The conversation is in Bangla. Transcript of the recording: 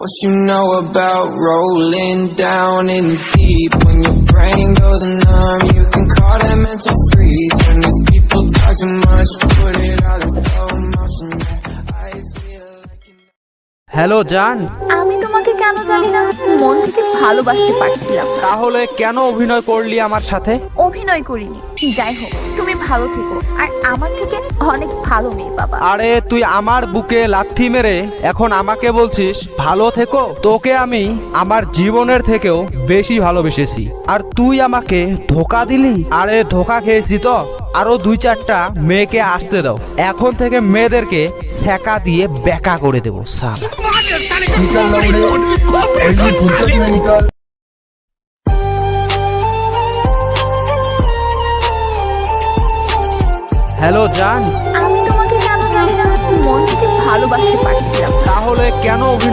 What you know about rolling down in the deep? When your brain goes numb, you can call that mental freeze. When these people talk too much, put it all in slow motion. I feel like you know. Hello জান, আমি তোমাকে কেন জানি না মন থেকে ভালোবাসতে পারছিলাম না। তাহলে কেন অভিনয় করলি আমার সাথে? অভিনয় করিনি, যাই হোক তুমি ভালো থেকো, আর আমার থেকে অনেক ভালো মেয়ে বাবা। আরে তুই আমার বুকে লাথি মেরে এখন আমাকে বলছিস ভালো থেকো? তোকে আমি আমার জীবনের থেকেও বেশি ভালোবেসেছি, আর তুই আমাকে ধোকা দিলি। আরে ধোকা খেয়েছি তো, আরো 2-4টা মেয়েকে আসতে দাও, এখন থেকে মেয়েদেরকে সেকা দিয়ে বেকা করে দেবো। সাল निकल लौड़े पहली फुर्सत में निकल। হ্যালো জান, আমি তোমাকে কেন জানি না মন থেকে ভালোবাসতে পারছিলাম না। তাহলে কেন